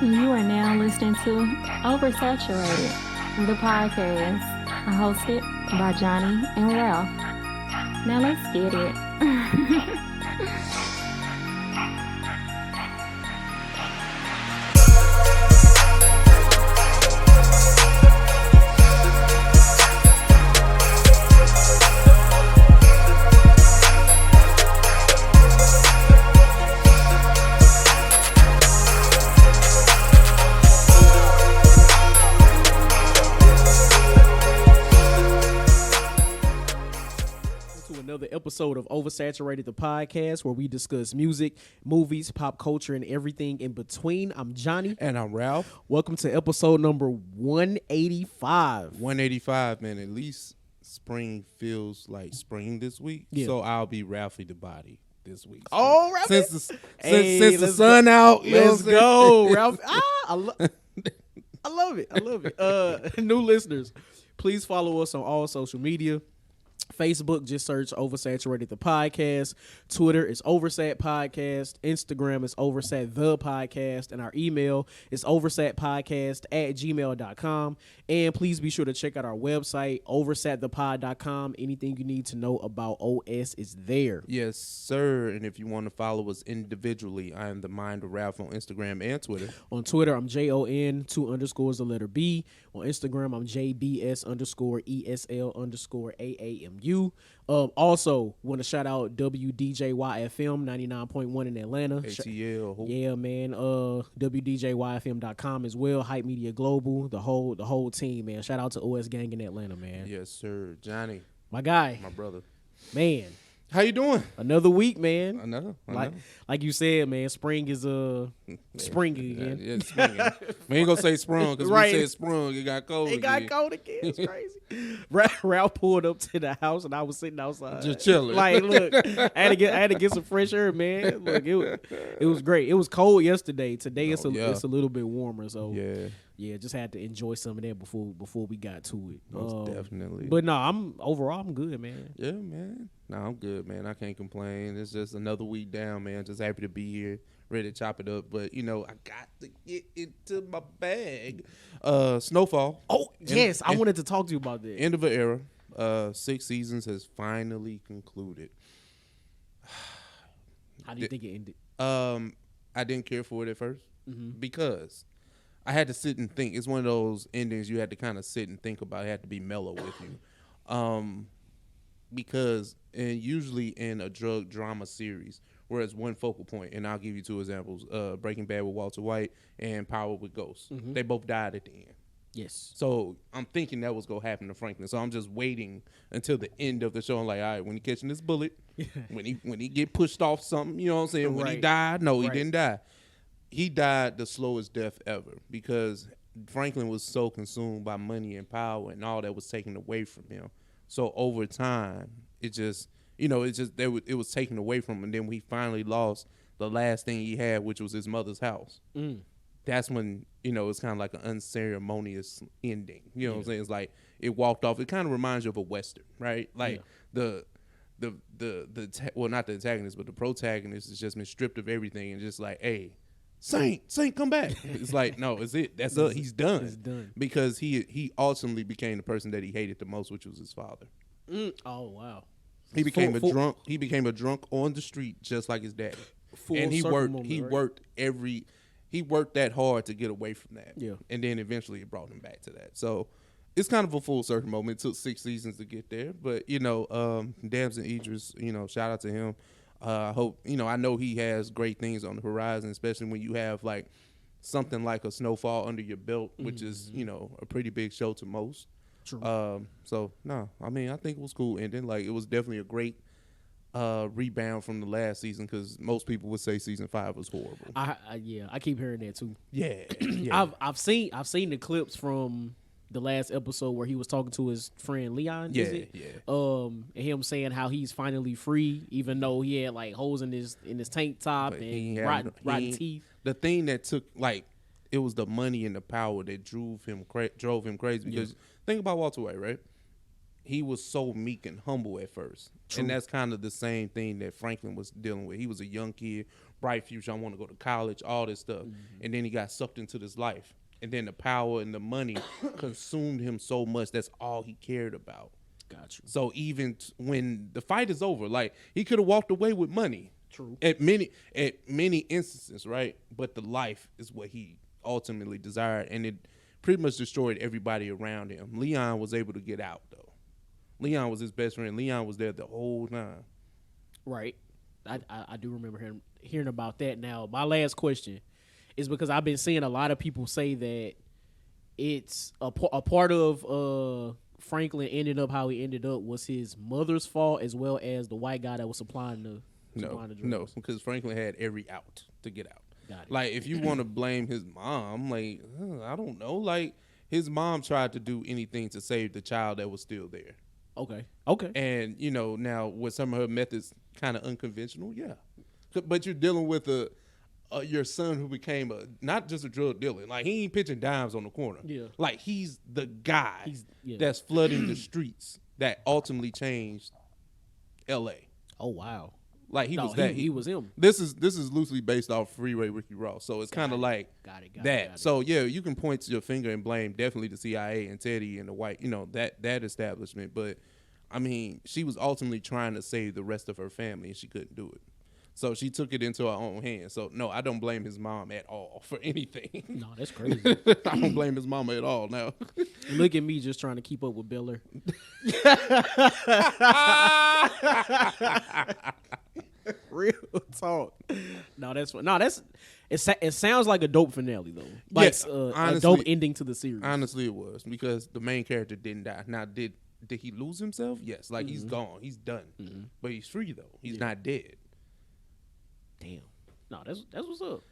You are now listening to Oversaturated, the podcast, hosted by Johnnie and Ralph. Now let's get it. Another episode of Oversaturated, the podcast, where we discuss music, movies, pop culture, and everything in between. I'm Johnny. And I'm Ralph. Welcome to episode number 185. 185, man. At least spring feels like spring this week. Yeah. So I'll be Ralphie the body this week. So oh, Ralph. Since the sun out. Let's go, Ralph. I love it. I love it. New listeners, please follow us on all social media. Facebook, just search Oversaturated the podcast. Twitter is Oversat Podcast. Instagram is Oversat the podcast. And our email is oversatpodcast@gmail.com. And please be sure to check out our website, oversatthepod.com. Anything you need to know about OS is there. Yes, sir. And if you want to follow us individually, I am the Mind of Ralph on Instagram and Twitter. On Twitter, I'm JON, 2 underscores, the letter B. On Instagram, I'm JBS_ESL_AAMU. Also, want to shout out WDJYFM 99.1 in Atlanta. ATL. Yeah, man. WDJYFM.com as well. Hype Media Global, the whole team, man. Shout out to OS Gang in Atlanta, man. Yes, sir. Johnny. My guy. My brother. Man. How you doing? Another week, man. I know. Like you said, man, spring is springy again. Yeah, springing. We ain't gonna say sprung because we said sprung. It got cold. It got cold again. It's crazy. Ralph pulled up to the house and I was sitting outside, just chilling. Like, look, I had to get some fresh air, man. Look, it was great. It was cold yesterday. Today it's a little bit warmer. So yeah, just had to enjoy some of that before we got to it. Most definitely. But no, I'm good, man. Yeah, man. No, I'm good, man. I can't complain. It's just another week down, man. Just happy to be here, ready to chop it up. But, I got to get into my bag. Snowfall. Oh, yes. I wanted to talk to you about that. End of an era. 6 seasons has finally concluded. How do you think it ended? I didn't care for it at first because I had to sit and think. It's one of those endings you had to kind of sit and think about. It had to be mellow with you. Because usually in a drug drama series, whereas one focal point, and I'll give you 2 examples, Breaking Bad with Walter White and Power with Ghost. They both died at the end. Yes. So I'm thinking that was going to happen to Franklin. So I'm just waiting until the end of the show. I'm like, all right, when he catching this bullet, when he get pushed off something, you know what I'm saying? When he died, no, he didn't die. He died the slowest death ever because Franklin was so consumed by money and power and all that was taken away from him. So over time, it was taken away from him. And then we finally lost the last thing he had, which was his mother's house. That's when, it's kind of like an unceremonious ending. You know what I'm saying? It's like it walked off. It kind of reminds you of a Western, right? Like not the antagonist, but the protagonist has just been stripped of everything and just like, hey, Saint, come back. It's like, no, it's it. That's it. He's done. It's done. Because he ultimately became the person that he hated the most, which was his father. Oh, wow. He became a drunk. He became a drunk on the street, just like his daddy. And he worked that hard to get away from that. Yeah. And then eventually it brought him back to that. So it's kind of a full circle moment. It took 6 seasons to get there. But, Damson Idris, shout out to him. I hope, I know he has great things on the horizon, especially when you have like something like a Snowfall under your belt, which is, a pretty big show to most. True. I think it was cool ending. Like, it was definitely a great rebound from the last season because most people would say season 5 was horrible. I keep hearing that too. Yeah. I've seen the clips from the last episode where he was talking to his friend Leon. And him saying how he's finally free, even though he had like holes in his tank top and rotten teeth. The thing that took it was the money and the power that drove him crazy. Because think about Walter White, right? He was so meek and humble at first. True. And that's kind of the same thing that Franklin was dealing with. He was a young kid bright future. I want to go to college, all this stuff. And then he got sucked into this life. And then the power and the money consumed him so much. That's all he cared about. Got you. So even when the fight is over, like he could have walked away with money. True. At many instances, right? But the life is what he ultimately desired, and it pretty much destroyed everybody around him. Leon was able to get out though. Leon was his best friend. Leon was there the whole time. Right. I do remember hearing about that. Now, my last question is because I've been seeing a lot of people say that it's a part of Franklin ended up how he ended up was his mother's fault as well as the white guy that was supplying the drugs. No, because Franklin had every out to get out. Got it. Like, if you want to blame his mom, like, I don't know. Like, his mom tried to do anything to save the child that was still there. Okay. And, now with some of her methods kind of unconventional, yeah. But you're dealing with your son who became not just a drug dealer. Like, he ain't pitching dimes on the corner. Yeah. Like, he's the guy that's flooding the streets that ultimately changed L.A. Oh, wow. Like, he was him. This is loosely based off Freeway Ricky Ross. So it's kind of like that. So, yeah, you can point to your finger and blame definitely the CIA and Teddy and the white, that establishment. But, I mean, she was ultimately trying to save the rest of her family, and she couldn't do it. So she took it into her own hands. So, no, I don't blame his mom at all for anything. No, that's crazy. I don't blame his mama at all now. Look at me just trying to keep up with Biller. Real talk. No, it sounds like a dope finale though. Like a dope ending to the series. Honestly, it was because the main character didn't die. Now, did he lose himself? Yes. Like he's gone. He's done. But he's free though. He's not dead. Damn. No, that's what's up.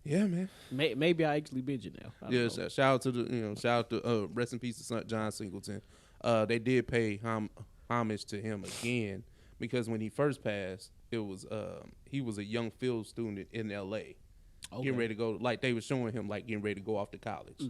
Yeah, man. Maybe I actually binge it now. Shout out to rest in peace to John Singleton. They did pay homage to him again because when he first passed, it was he was a young field student in L.A. Getting ready to go, like they were showing him like getting ready to go off to college,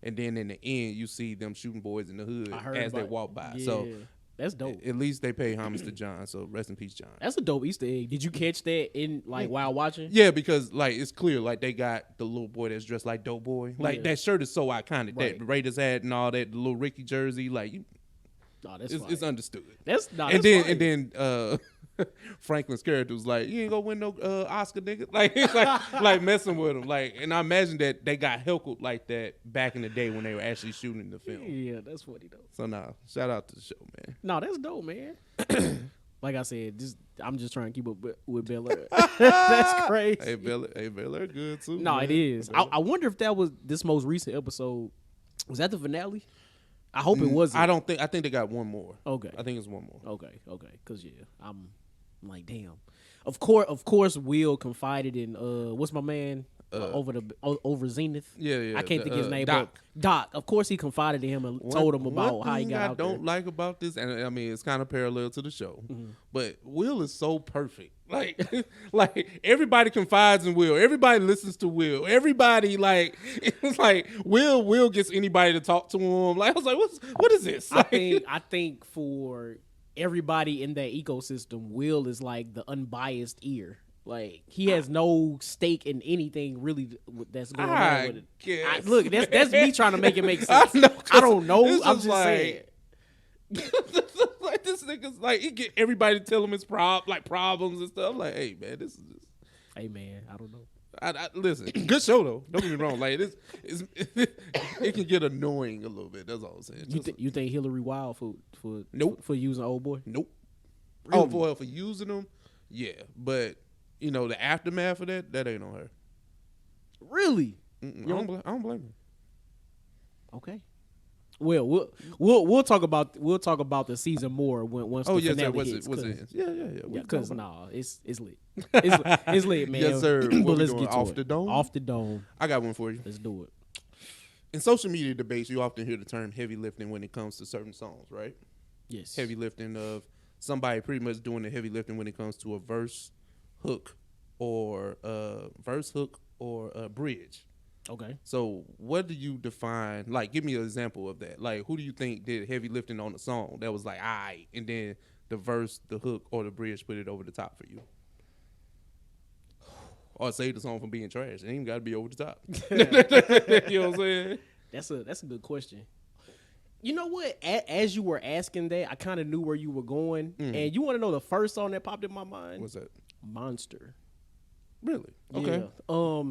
and then in the end you see them shooting boys in the hood as they walk by. Yeah. So that's dope. At least they pay homage to John. So rest in peace, John. That's a dope Easter egg. Did you catch that in while watching? Yeah, because like it's clear like they got the little boy that's dressed like Dope Boy. Like that shirt is so iconic. Right. That Raiders hat and all that, the little Ricky jersey, like it's understood. And then Franklin's character was like, "You ain't gonna win no Oscar, nigga." Like it's like messing with him. Like, and I imagine that they got heckled like that back in the day when they were actually shooting the film. Yeah, that's funny though. So shout out to the show, man. No, that's dope, man. Like I said, I'm just trying to keep up with Bel Air. That's crazy. Hey, Bel Air good too. No, man. it is. I wonder if that was this most recent episode. Was that the finale? I hope it wasn't. I think they got one more. Okay. I think it's one more. Okay. Cause I'm like, damn. Of course, Will confided in what's my man over Zenith. Yeah. I can't think his name. Doc. But Doc. Of course, he confided in him and told him about how he got out there. I don't like about this, and I mean it's kind of parallel to the show, but Will is so perfect. Like everybody confides in Will. Everybody listens to Will. Everybody it's like Will gets anybody to talk to him. Like I was like, what is this? I think for everybody in that ecosystem, Will is like the unbiased ear. Like he has no stake in anything really that's going on with it. Look, that's me trying to make it make sense. I don't know. I'm just saying. Like this nigga's like he get everybody to tell him his problems and stuff. Like, hey man, this is just. Hey man, I don't know. I listen, good show though. Don't get me wrong. Like it can get annoying a little bit. That's all I'm saying. You think Hillary wild for nope for using Old Boy? Nope. Really? Oh, for using them, yeah. But the aftermath of that ain't on her. Really? I don't blame her. Okay. Well, we'll talk about the season more once the finale hits. Yeah. Because it's lit. It's lit, man. Yes, sir. But let's get to off it. the dome. Off the dome. I got one for you. Let's do it. In social media debates, you often hear the term heavy lifting when it comes to certain songs, right? Yes. Heavy lifting of somebody pretty much doing the heavy lifting when it comes to a verse, hook, or a bridge. Okay. So what do you define, like, give me an example of that. Like, who do you think did heavy lifting on the song that was like, aight, and then the verse, the hook, or the bridge put it over the top for you? or save the song from being trash. It ain't got to be over the top. You know what I'm saying? That's a good question. You know what? As you were asking that, I kind of knew where you were going. And you want to know the first song that popped in my mind? What's that? Monster. Really? Okay. Yeah.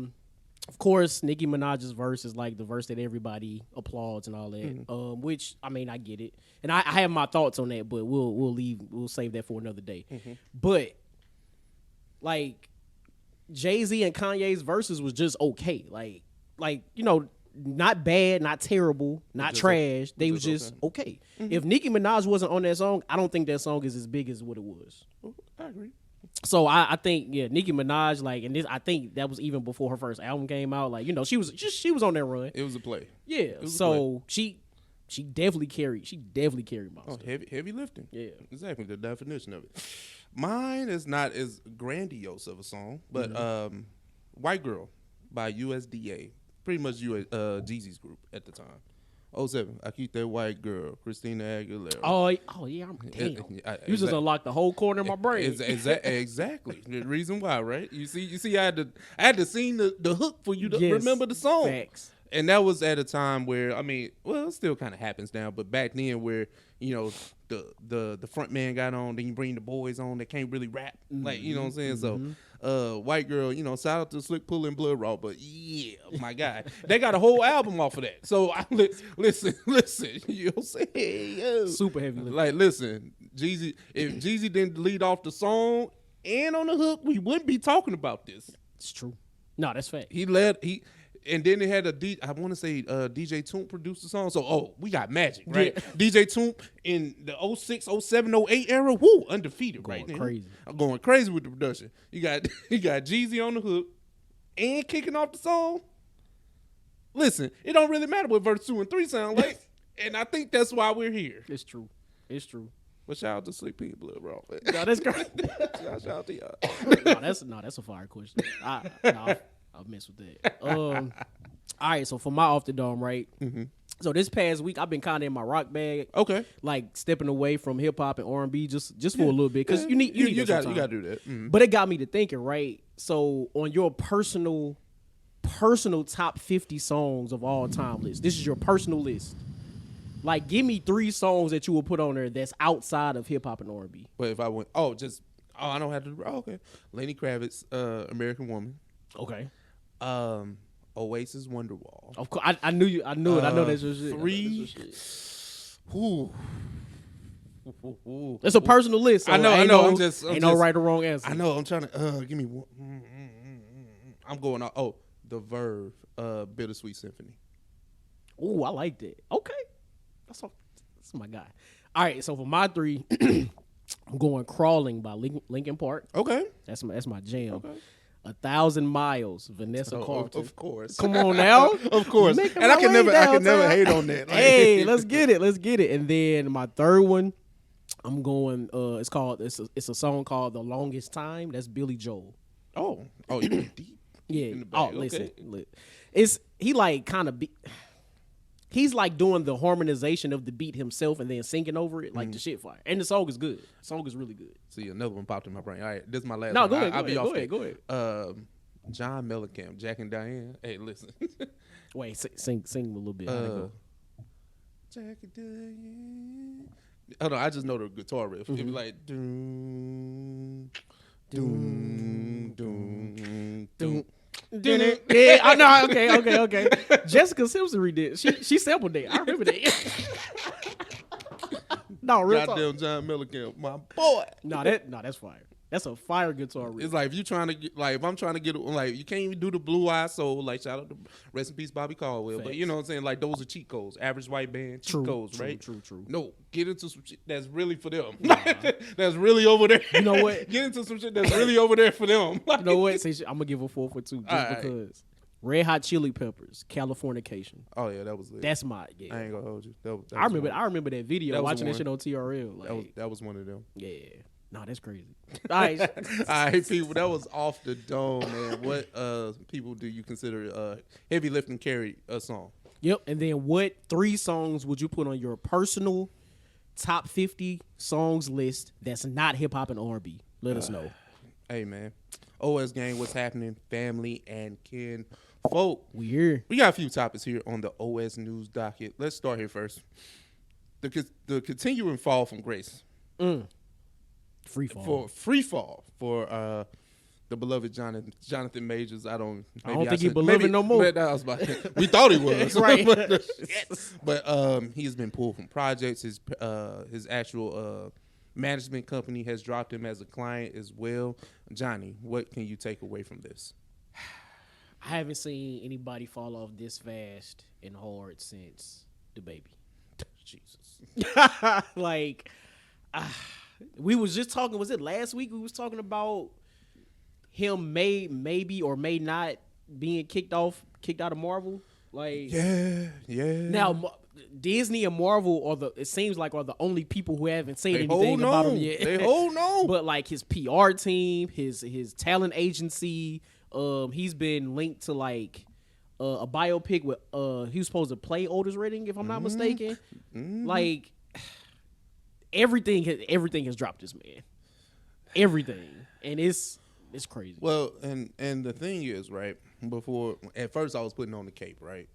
Of course, Nicki Minaj's verse is like the verse that everybody applauds and all that. Which I mean, I get it, and I have my thoughts on that, but we'll save that for another day. But like Jay-Z and Kanye's verses was just okay. Like you know, not bad, not terrible, not trash. They was just okay. If Nicki Minaj wasn't on that song, I don't think that song is as big as what it was. I agree. So I think Nicki Minaj, like, and this, I think that was even before her first album came out. Like, you know, she was on that run. It was a play. Yeah. So she definitely carried Monster. Oh, heavy lifting. Yeah. Exactly the definition of it. Mine is not as grandiose of a song, but White Girl by USDA, pretty much Jeezy's group at the time. 07, I keep that white girl, Christina Aguilera. Oh yeah, I'm damn. You just unlocked the whole corner of my brain. Exactly. The reason why, right? You see, I had to sing the hook for you to remember the song. Facts. And that was at a time where, I mean, well, it still kind of happens now, but back then where, you know, the front man got on, then you bring the boys on that can't really rap. Like, you know what I'm saying? So White Girl, you know, shout out to Slick Pull and Blood Raw, but yeah, my God. They got a whole album off of that. So listen, you know what I'm saying? Yo. Super heavy. Like, listen, Jeezy, if Jeezy didn't lead off the song and on the hook, we wouldn't be talking about this. It's true. No, that's fact. And then they had I want to say DJ Toomp produced the song. So, we got magic, right? Yeah. DJ Toomp in the 06, 07, 08 era, woo, undefeated going right now. Crazy. I'm going crazy with the production. You got Jeezy on the hook and kicking off the song. Listen, it don't really matter what verse 2 and 3 sound like. And I think that's why we're here. It's true. But shout out to Slick P and Blood Raw. No, that's great. Shout out to y'all. That's a fire question. I'll mess with that. All right, so for my off the dome, right? So this past week, I've been kind of in my rock bag. Okay. Like stepping away from hip hop and R&B just for a little bit, because you got to do that. But it got me to thinking, right? So on your personal top 50 songs of all time list, this is your personal list. Like, give me 3 songs that you would put on there that's outside of hip hop and R&B. But if I went, I don't have to. Okay. Lenny Kravitz, American Woman. Okay. Oasis, Wonderwall. Of course, I knew you. I knew it. I know that's your shit. 3. Ooh. It's a personal list. So I know. I'm just no right or wrong answer. I know. I'm trying to. Give me one. I'm going on. Oh, The Verve, Bittersweet Symphony. Ooh, I like that. Okay, that's my guy. All right, so for my 3, I'm going Crawling by Linkin Park. Okay, that's my jam. Okay. 1,000 Miles, Vanessa Carlton. Of course. Come on now. Of course. And I can never hate on that. Like, hey, let's get it. And then my 3rd one, I'm going. It's a song called "The Longest Time." That's Billy Joel. Oh, you went deep. Yeah. In the bag. Listen. He like kind of he's like doing the harmonization of the beat himself and then singing over it like the shit fire. And the song is good. The song is really good. See, another one popped in my brain. All right, this is my last one. No, go ahead. Go ahead. John Mellencamp, Jack and Diane. Hey, listen. Wait, sing a little bit. Jack and Diane. Hold on, I just know the guitar riff. It'd be like doom, doom, doom, doom. Yeah, I know. Okay. Jessica Simpson redid. She sampled that. I remember that. No, real goddamn talk. John Mellencamp, my boy. No, that's fire. That's a fire guitar riff. It's like if you trying to get, like, if I'm trying to get, like, you can't even do the Blue Eye Soul. Like, shout out to rest in peace Bobby Caldwell. Facts. But you know what I'm saying? Like, those are cheat codes. Average white band cheat codes, right? True. No, get into some shit that's really for them. That's really over there. You know what? Get into some shit that's really over there for them. You know what? I'm gonna give a 4 for 2 just because. Red Hot Chili Peppers, Californication. Oh yeah, that was lit. That's my I ain't gonna hold you. That I remember that video, watching that shit on TRL. Like, that was one of them. Yeah. No, that's crazy. All right, people, that was off the dome, man. What people do you consider heavy lifting carry a song? Yep. And then what 3 songs would you put on your personal top 50 songs list that's not hip hop and R&B? Let us know. Hey man, OS gang, what's happening, family and kin folk. We here. We got a few topics here on the OS news docket. Let's start here first. The continuing fall from grace. Free fall. For the beloved Jonathan Majors. I don't think he beloved no more. We thought he was. Right. but he has been pulled from projects. His actual management company has dropped him as a client as well. Johnny, what can you take away from this? I haven't seen anybody fall off this fast and hard since the baby. Jesus. We was just talking, was it last week? We was talking about him maybe or may not being kicked out of Marvel. Yeah. Now Disney and Marvel it seems like are the only people who haven't said anything about him yet. They hold on. But like his PR team, his talent agency, he's been linked to like a biopic with he was supposed to play Otis Redding, if I'm not mistaken. Like everything has dropped this man. Everything. And it's crazy. Well, and the thing is, right, before at first I was putting on the cape, right?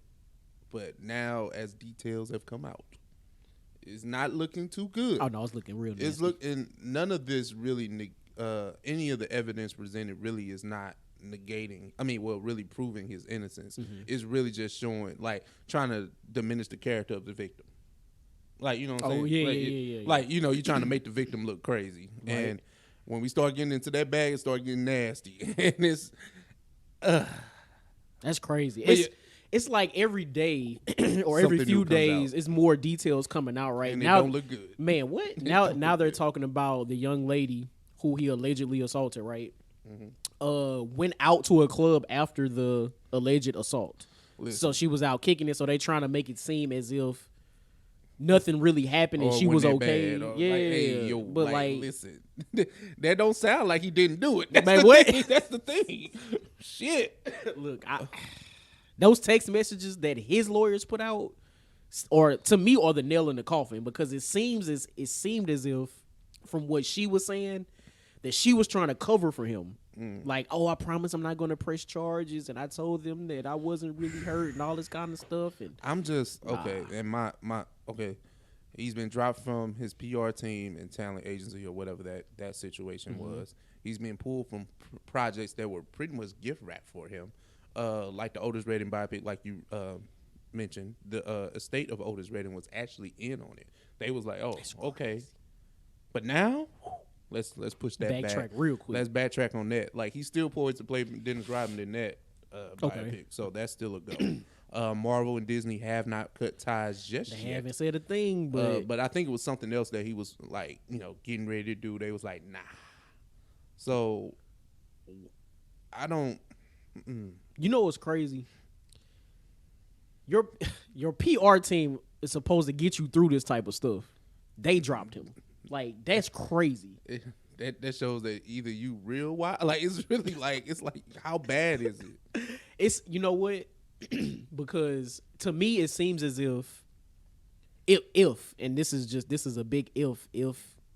But now as details have come out, it's not looking too good. Oh no, it's looking real nasty. It's looking none of this really any of the evidence presented really is not negating. Really proving his innocence. It's really just showing, like, trying to diminish the character of the victim. Like, you know what I'm saying? Yeah. Like, you know, you're trying to make the victim look crazy. Right. And when we start getting into that bag, it start getting nasty. And it's that's crazy. It's like every day or every few days, it's more details coming out right and now. It don't look good. Man, what? Now they're talking about the young lady who he allegedly assaulted, right? Went out to a club after the alleged assault. Listen. So she was out kicking it, so they trying to make it seem as if nothing really happened and she was okay. Yeah, but listen, that don't sound like he didn't do it. That's what? That's the thing. Shit. Look, those text messages that his lawyers put out, or to me, are the nail in the coffin, because it seemed as if, from what she was saying, that she was trying to cover for him. Like, oh, I promise I'm not going to press charges, and I told them that I wasn't really hurt and all this kind of stuff. And I'm just okay. And my okay, he's been dropped from his PR team and talent agency or whatever that situation was. He's been pulled from projects that were pretty much gift wrapped for him, like the Otis Redding biopic, like you mentioned. The estate of Otis Redding was actually in on it. They was like, oh, okay, but now. Let's push that backtrack real quick. Let's backtrack on that. Like, he's still poised to play Dennis Rodman in that biopic, so that's still a go. Marvel and Disney have not cut ties just yet. They haven't said a thing, but I think it was something else that he was like, getting ready to do. They was like, nah. So I don't. You know what's crazy? Your PR team is supposed to get you through this type of stuff. They dropped him. Like, that's crazy. That shows that either you real wild, like, it's really like, it's like, how bad is it? It's, you know what? Because to me it seems as if and this is a big if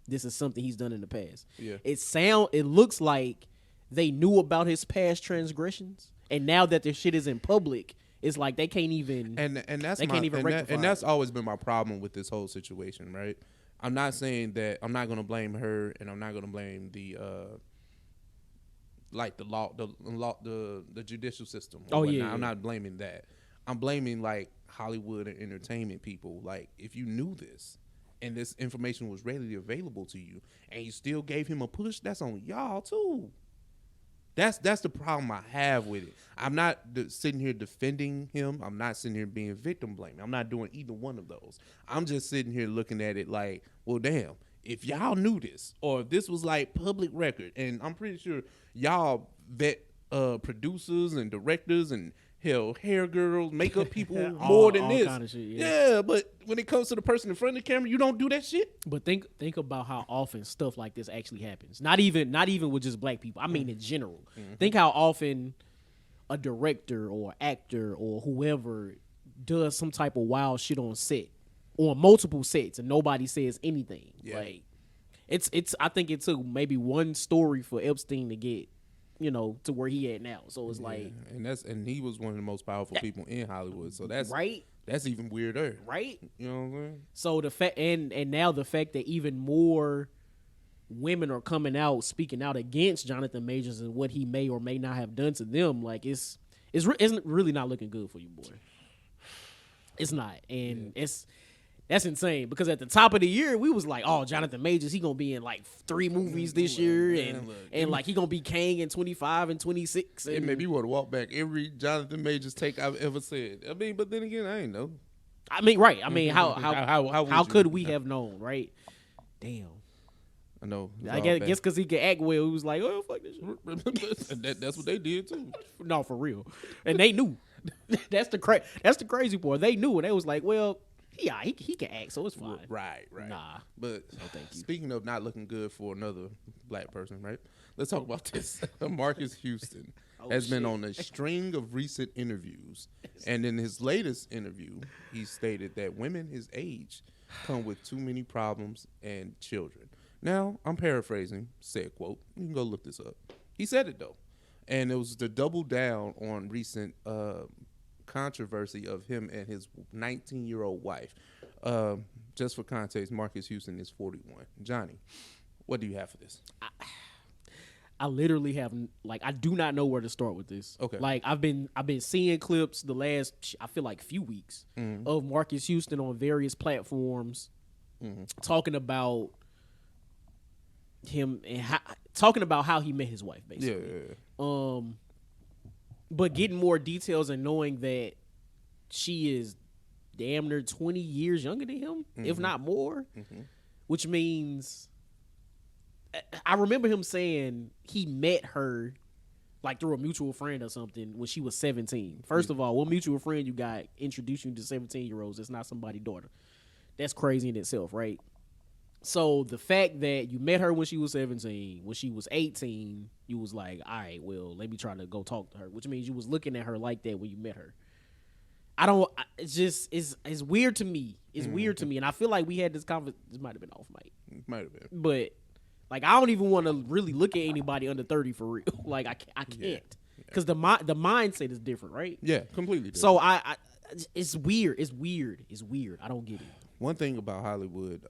this is something he's done in the past. Yeah. It looks like they knew about his past transgressions, and now that their shit is in public, it's like they can't even rectify. And that's always been my problem with this whole situation, right? I'm not saying that I'm not going to blame her, and I'm not going to blame the the judicial system. I'm not blaming that. I'm blaming like Hollywood and entertainment people. Like, if you knew this and this information was readily available to you, and you still gave him a push, that's on y'all too. That's the problem I have with it. I'm not sitting here defending him. I'm not sitting here being victim blaming. I'm not doing either one of those. I'm just sitting here looking at it like, well, damn, if y'all knew this, or if this was like public record, and I'm pretty sure y'all vet producers and directors and hell, hair girls, makeup people more than this. Kind of shit, yeah, but when it comes to the person in front of the camera, you don't do that shit. But think about how often stuff like this actually happens. Not even with just black people. I mean, in general. Think how often a director or actor or whoever does some type of wild shit on set or multiple sets and nobody says anything. Yeah. Like, it's. I think it took maybe one story for Epstein to get to where he at now. So it's like, and he was one of the most powerful people in Hollywood. So that's right. That's even weirder, Right? You know what I'm saying? So the fact and now the fact that even more women are coming out speaking out against Jonathan Majors and what he may or may not have done to them, like it's really not looking good for you, boy. It's not, and that's insane because at the top of the year we was like, oh, Jonathan Majors, he gonna be in like 3 movies this year, and like he gonna be Kang in 25 and 26. It made me want to walk back every Jonathan Majors take I've ever said. I mean, but then again, I ain't know. I mean, right? I mean, how could we have known, right? Damn. I know. I guess because he could act well, he was like, oh, fuck this shit. That's what they did too. No, for real. And they knew. That's the crazy part. They knew, and they was like, well, yeah, he can act, so it's fine. Right. Nah. But thank you. Speaking of not looking good for another black person, right? Let's talk about this. Marques Houston has been on a string of recent interviews, and in his latest interview, he stated that women his age come with too many problems and children. Now, I'm paraphrasing said quote. You can go look this up. He said it, though. And it was to double down on recent controversy of him and his 19-year-old wife. Just for context, Marques Houston is 41. Johnny, what do you have for this? I literally have, like, I do not know where to start with this. Okay. Like, I've been seeing clips the last, I feel like, few weeks of Marques Houston on various platforms talking about him and talking about how he met his wife, basically. Yeah. But getting more details and knowing that she is damn near 20 years younger than him, if not more, which means I remember him saying he met her like through a mutual friend or something when she was 17. First of all, what mutual friend you got introduced you to 17-year-olds? It's not somebody's daughter. That's crazy in itself, right? So the fact that you met her when she was 17, when she was 18, you was like, all right, well, let me try to go talk to her, which means you was looking at her like that when you met her. It's weird to me. It's weird to me. And I feel like we had this conversation. This might have been off mic. Might have been. But, like, I don't even want to really look at anybody under 30 for real. Like, I can't. Because the mindset is different, right? Yeah, completely different. So, it's weird. It's weird. I don't get it. One thing about Hollywood,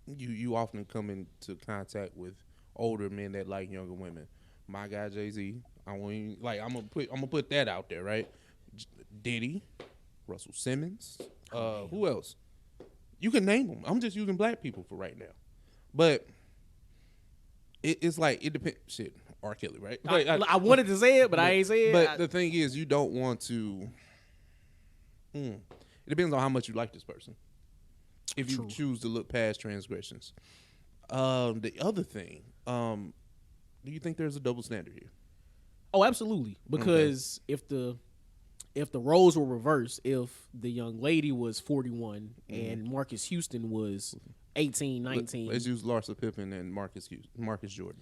you often come into contact with older men that like younger women. My guy Jay-Z, I'm gonna put that out there, right? Diddy, Russell Simmons, who else? You can name them. I'm just using black people for right now, but it's like it depends. Shit, R. Kelly, right? I wanted to say it, but I ain't say it. But the thing is, you don't want to. It depends on how much you like this person. If you choose to look past transgressions. The other thing, do you think there's a double standard here? Oh, absolutely. Because if the roles were reversed, if the young lady was 41 and Marques Houston was 18, 19. Let's use Larsa Pippen and Marcus Jordan.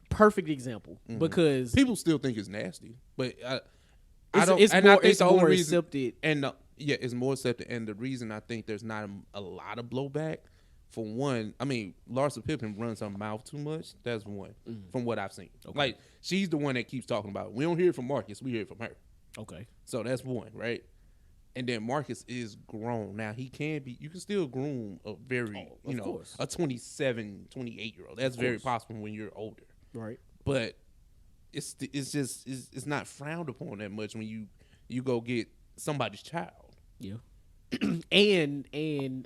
Perfect example. Because people still think it's nasty, but it's more accepted. And it's more accepted. And the reason I think there's not a lot of blowback, for one, I mean, Larsa Pippen runs her mouth too much. That's one, from what I've seen. Okay. Like, she's the one that keeps talking about it. We don't hear it from Marcus. We hear it from her. Okay. So that's one, right? And then Marcus is grown. Now, you can still groom a very, a 27, 28-year-old. That's very possible when you're older. Right. But it's not frowned upon that much when you go get somebody's child. Yeah. and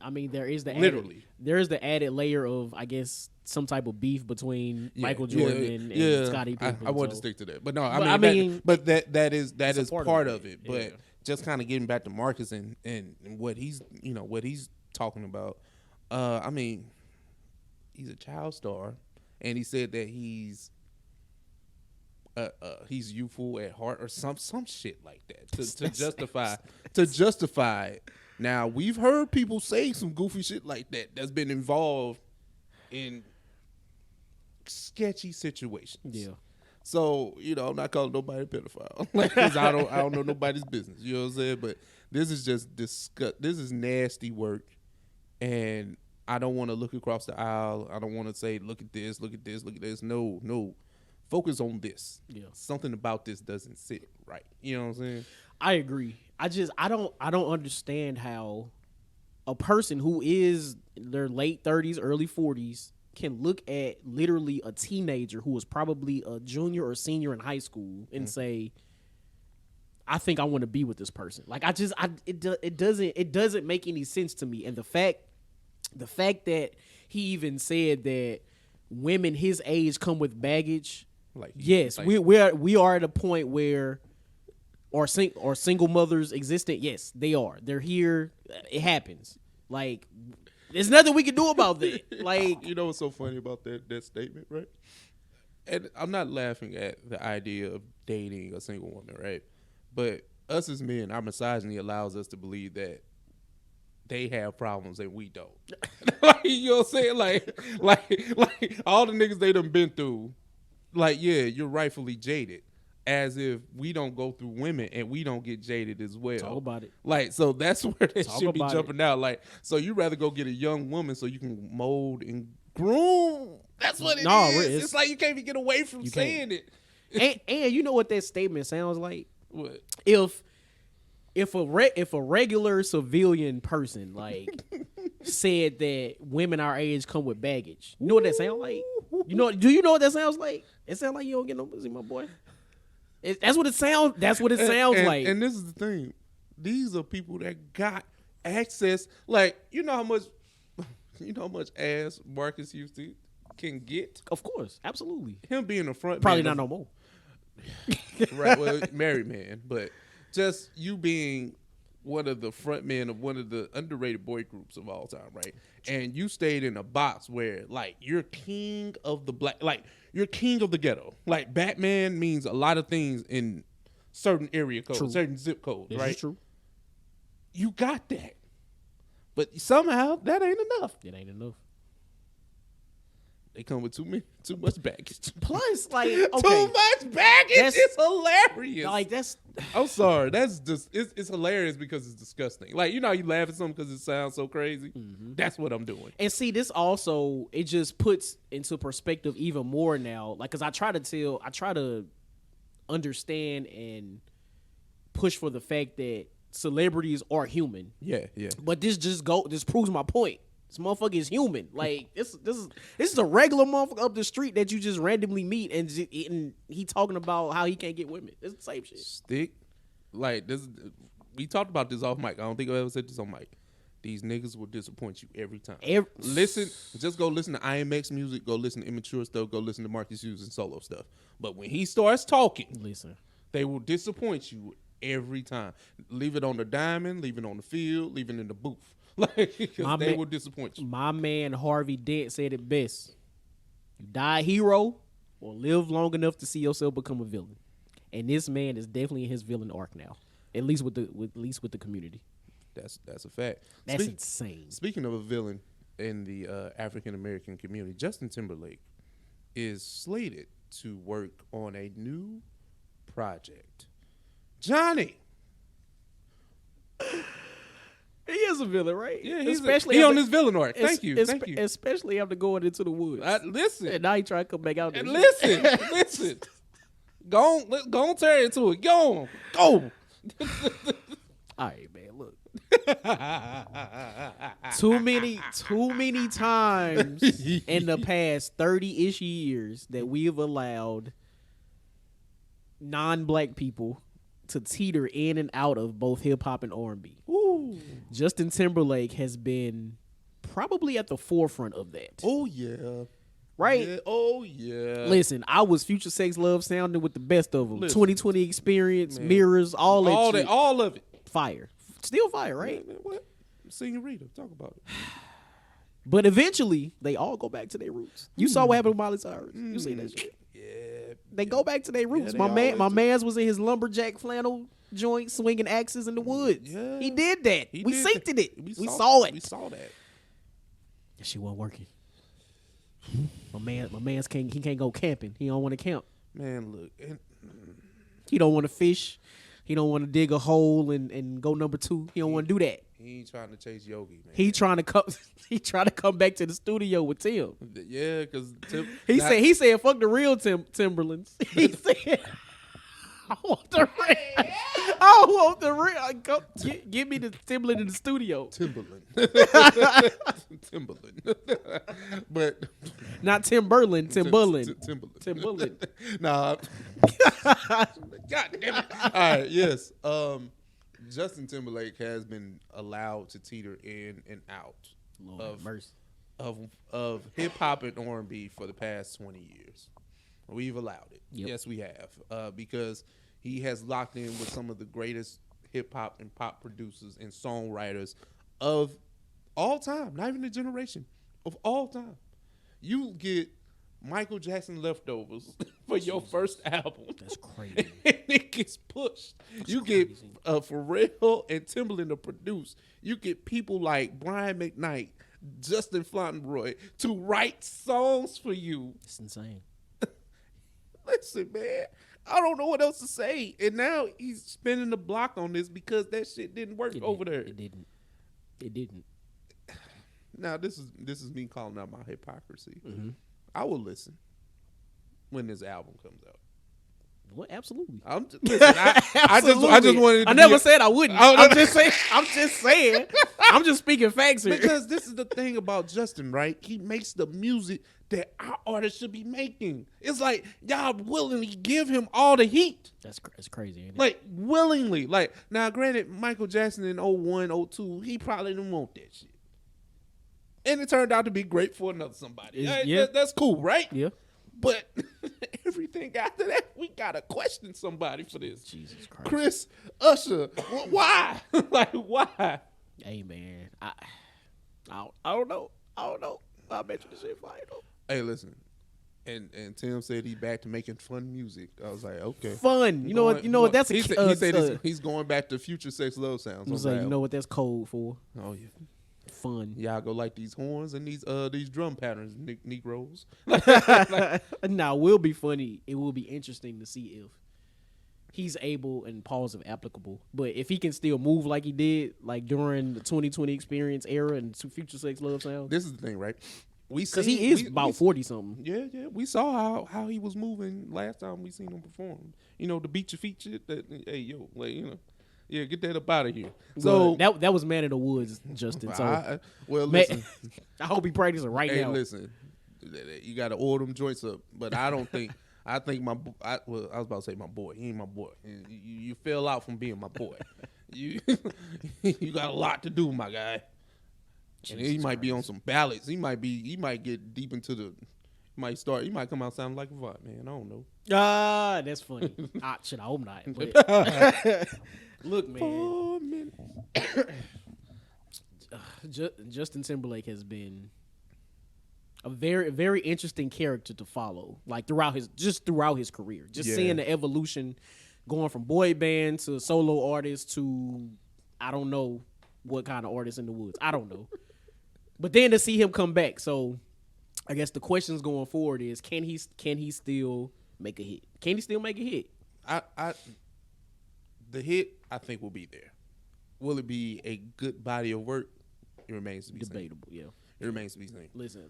I mean there is the added layer of, I guess, some type of beef between Michael Jordan and Scottie Pippen. I want to stick to that, but no, I mean that is part of it. But just kind of getting back to Marcus and what he's talking about. I mean, he's a child star, and he said that he's youthful at heart or some shit like that to justify it. Now, we've heard people say some goofy shit like that that's been involved in sketchy situations. Yeah. So, I'm not calling nobody a pedophile. Because I don't know nobody's business. You know what I'm saying? But this is just this is nasty work. And I don't want to look across the aisle. I don't want to say, look at this, look at this, look at this. No. focus on this. Yeah. Something about this doesn't sit right. You know what I'm saying? I agree. I don't understand how a person who is in their late 30s, early 40s can look at literally a teenager who was probably a junior or senior in high school and say, I think I want to be with this person. Like it doesn't make any sense to me. And the fact that he even said that women his age come with baggage. Like, yes, like, we are at a point where or single mothers existent. Yes, they are. They're here. It happens. Like, there's nothing we can do about that. Like, you know what's so funny about that statement, right? And I'm not laughing at the idea of dating a single woman, right? But us as men, our misogyny allows us to believe that they have problems and we don't. Like, you know what I'm saying? Like all the niggas they done been through, like, yeah, you're rightfully jaded. As if we don't go through women and we don't get jaded as well. Talk about it. Like, so that's where they should be jumping out. Like, so you rather go get a young woman so you can mold and groom. That's what it is. It's like you can't even get away from saying it. And you know what that statement sounds like? What? If a regular civilian person like said that women our age come with baggage, you know what that sounds like? Do you know what that sounds like? It sounds like you don't get no pussy, my boy. That's what it sounds. That's what it sounds like. And this is the thing: these are people that got access. Like, you know how much ass Marques Houston can get. Of course, absolutely. Him being a front probably man not no more. Right, well, married man, but just you being one of the front men of one of the underrated boy groups of all time, right? And you stayed in a box where, like, you're king of the black, like, you're king of the ghetto. Like, Batman means a lot of things in certain area codes, certain zip codes, right? This is true. You got that. But somehow, that ain't enough. It ain't enough. They come with too much baggage. Plus, like, okay, too much baggage. It's hilarious. Like, that's. I'm sorry. That's just it's hilarious because it's disgusting. Like, you know how you laugh at something because it sounds so crazy. Mm-hmm. That's what I'm doing. And see, this also it just puts into perspective even more now. Like, because I try to understand and push for the fact that celebrities are human. Yeah. But this proves my point. This motherfucker is human. Like, this is a regular motherfucker up the street that you just randomly meet, and he talking about how he can't get women. It's the same shit. Stick, like this. We talked about this off mic. I don't think I ever said this on mic. These niggas will disappoint you every time. Just go listen to IMX music. Go listen to Immature stuff. Go listen to Marques Houston solo stuff. But when he starts talking, they will disappoint you every time. Leave it on the diamond. Leave it on the field. Leave it in the booth. Like, they will disappoint you. My man Harvey Dent said it best: "You die a hero, or live long enough to see yourself become a villain." And this man is definitely in his villain arc now, at least with the community. That's a fact. That's insane. Speaking of a villain in the African American community, Justin Timberlake is slated to work on a new project. Johnny. He is a villain, right? Yeah, he's on his villain arc. Thank you. Especially after going into the woods. Listen. And now he trying to come back out there. Listen. Go on, turn into it. Go. All right, man, look. Too many times in the past 30-ish years that we have allowed non-black people to teeter in and out of both hip-hop and R&B. Ooh. Justin Timberlake has been probably at the forefront of that. Oh, yeah. Right? Yeah. Oh, yeah. Listen, I was Future Sex Love sounding with the best of them. 2020 Experience, man. Mirrors, all of it. Fire. Still fire, right? Man, what? Senorita, talk about it. But eventually, they all go back to their roots. You saw what happened with Miley Cyrus. You see that shit. Yeah. They go back to their roots. My man's was in his lumberjack flannel joint swinging axes in the woods. Yeah. He did that. We synced it. We saw it. We saw that. That shit wasn't working. My man's can't go camping. He don't want to camp. Man, look. He don't want to fish. He don't want to dig a hole and go number 2. He don't want to do that. He ain't trying to chase Yogi, man. He trying to come. He trying to come back to the studio with Tim. Yeah, because He said fuck the real Timberlands. He said. I want the real. I want the real. Give me the Timberland in the studio. Timberland. Timberland. But not Timberland. Timberland. Timberland. Timberland. Nah. God damn it. All right. Yes. Justin Timberlake has been allowed to teeter in and out of hip hop and R&B for the past 20 years. We've allowed it. Yep. Yes, we have. Because he has locked in with some of the greatest hip hop and pop producers and songwriters of all time, not even a generation, of all time. You get Michael Jackson leftovers for your first album. That's crazy. And it gets pushed. You get Pharrell and Timberland to produce. You get people like Brian McKnight, Justin Fauntleroy to write songs for you. It's insane. Listen, man, I don't know what else to say. And now he's spinning the block on this because that shit didn't work over there. It didn't. Now this is me calling out my hypocrisy. Mm-hmm. I will listen when this album comes out. What? Absolutely. I just wanted. I never said I wouldn't. I'm just saying. I'm just speaking facts here. Because this is the thing about Justin, right? He makes the music that our artists should be making. It's like y'all willingly give him all the heat. That's crazy, ain't it? Like willingly. Like now, granted, Michael Jackson in 01, 02, he probably didn't want that shit. And it turned out to be great for another somebody. Yeah. That's cool, right? Yeah. But everything after that, we gotta question somebody for this. Jesus Christ. Chris, Usher, why? Like why? Hey man, I don't know. I bet you this shit fire though. Hey, listen. And Tim said he's back to making fun music. I was like, okay, fun. You know what? That's he said he's going back to Future Sex Love Sounds. I was like, you know what that's code for? Oh yeah. Fun. Y'all go like these horns and these drum patterns, Negroes. Now, it will be funny. It will be interesting to see if he's able, and pause if applicable, but if he can still move like he did, like during the 2020 Experience era and Future Sex Love Sounds. This is the thing, right? Because he is about 40 something. Yeah. We saw how he was moving last time we seen him perform. You know, the beat your feet shit. Hey yo, like you know. Yeah, get that up out of here. So that was Man in the Woods, Justin. So listen. I hope he practicing right now. Hey, listen, you got to order them joints up, but I don't think. I think I was about to say my boy. He ain't my boy. You fell out from being my boy. You got a lot to do, my guy. And he might be on some ballads. He might get deep into the. He might come out sounding like a vibe, man. I don't know. That's funny. I hope not. But look, man. Justin Timberlake has been a very, very interesting character to follow. Like throughout his career, seeing the evolution, going from boy band to solo artist to I don't know what kind of artist in the woods. I don't know. But then to see him come back, so I guess the questions going forward is can he still make a hit? Can he still make a hit? The hit I think will be there. Will it be a good body of work? It remains to be debatable. seen. Yeah, it remains to be seen. Listen,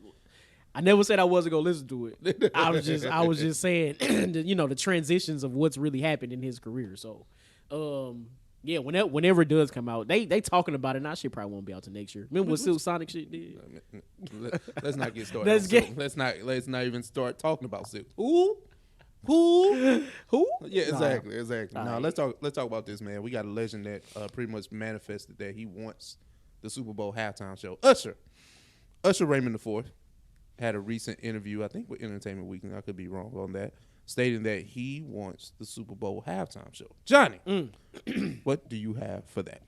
I never said I wasn't gonna listen to it. I was just saying, the transitions of what's really happened in his career. So, yeah, whenever it does come out, they talking about it. And that shit probably won't be out till next year. Remember what Silk Sonic shit did? Let's not get started. Let's not even start talking about Silk. Who? Yeah, exactly. Now let's talk about this, man. We got a legend that pretty much manifested that he wants the Super Bowl halftime show. Usher Raymond IV had a recent interview, I think with Entertainment Weekly. I could be wrong on that, stating that he wants the Super Bowl halftime show. Johnny, what do you have for that?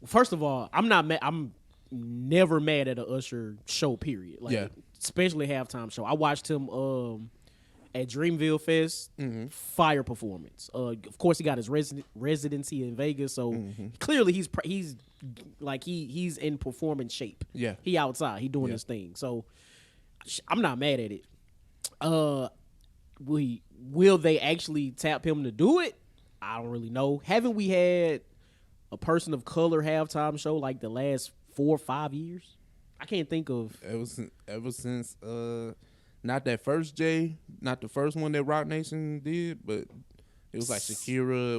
First of all, I'm not mad. I'm never mad at an Usher show. Period. Especially halftime show. I watched him at Dreamville Fest. Fire performance. Of course, he got his residency in Vegas, so clearly he's in performance shape. Yeah, he outside. He doing his thing. So I'm not mad at it. Will they actually tap him to do it? I don't really know. Haven't we had a person of color halftime show like the last 4 or 5 years? I can't think of. Ever since not that first J, not the first one that Rock Nation did, but it was like Shakira.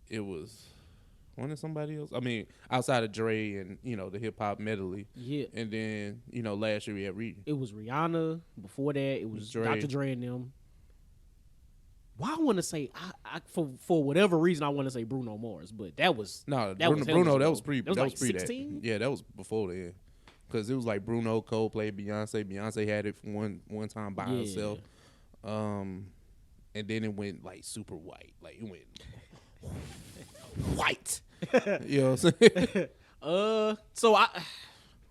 It was one of somebody else. I mean, outside of Dre and the hip hop medley. Yeah. And then last year we had Reed. It was Rihanna. Before that, it was Dre. Dr. Dre and them. Why I want to say for whatever reason I want to say Bruno Mars, but that was No, that was Bruno. That was pre. That was like 16. Yeah, that was before then. Because it was like Bruno, Coldplay, Beyonce. Beyonce had it for one time by herself. And then it went like super white. Like it went white. You know what I'm saying? So I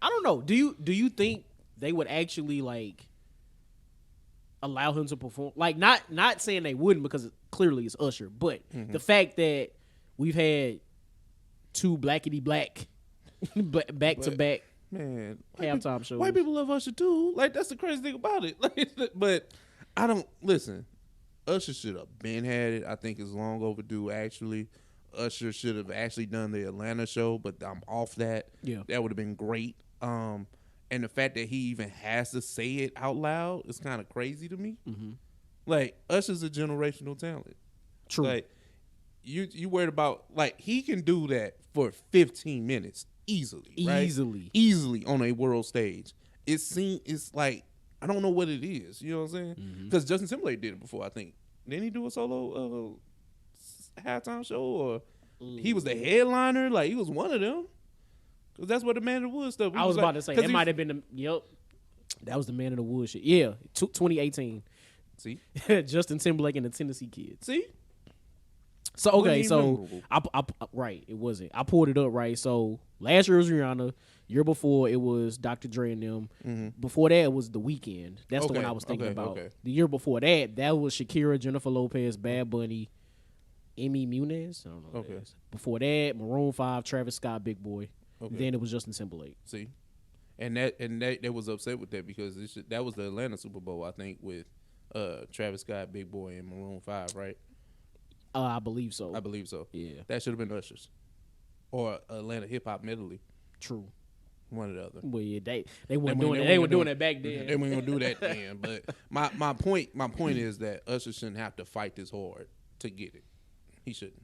don't know. Do you think they would actually like allow him to perform? Like not saying they wouldn't because clearly it's Usher, but the fact that we've had 2 blackity black back to back. Man, halftime shows. White people love Usher too. Like that's the crazy thing about it. Like, but I don't listen. Usher should have been had it. I think it's long overdue. Actually, Usher should have actually done the Atlanta show, but I'm off that. Yeah, that would have been great. And the fact that he even has to say it out loud is kind of crazy to me. Mm-hmm. Like Usher's a generational talent. True. Like you worried about like he can do that for 15 minutes. Easily, right? Easily on a world stage. It's like I don't know what it is. You know what I'm saying? Because Justin Timberlake did it before. I think didn't he do a solo halftime show or he was the headliner? Like he was one of them. Because that's what the Man of the Wood stuff. I was about to say that might have been that was the Man of the Wood shit. Yeah, 2018. See, Justin Timberlake and the Tennessee Kids. See. So okay, so I right, it wasn't. I pulled it up right. So last year was Rihanna. Year before it was Dr. Dre and them. Mm-hmm. Before that it was The Weeknd. That's the one I was thinking about. Okay. The year before that was Shakira, Jennifer Lopez, Bad Bunny, Emmy Muniz. I don't know. Okay. Before that, Maroon 5, Travis Scott, Big Boy. Okay. Then it was Justin Timberlake. See, and they was upset with that because that was the Atlanta Super Bowl I think with Travis Scott, Big Boy, and Maroon 5, right? I believe so. Yeah. That should have been Usher's. Or Atlanta Hip Hop Medley. True. One or the other. Well, yeah, they weren't doing it. They were doing it back then. They weren't gonna do that then. But my point is that Usher shouldn't have to fight this hard to get it. He shouldn't.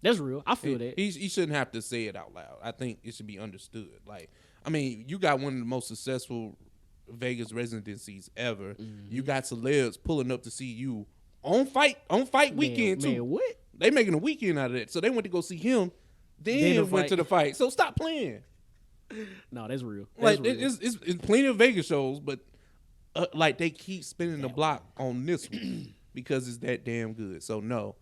That's real. I feel that. He shouldn't have to say it out loud. I think it should be understood. Like, I mean, you got one of the most successful Vegas residencies ever. Mm-hmm. You got celebs pulling up to see you on fight weekend too. Man, what? They making a weekend out of that. So they went to go see him, then went to the fight. So stop playing. No, that's real. Like it's plenty of Vegas shows, but like they keep spinning the block on this one because it's that damn good. So no,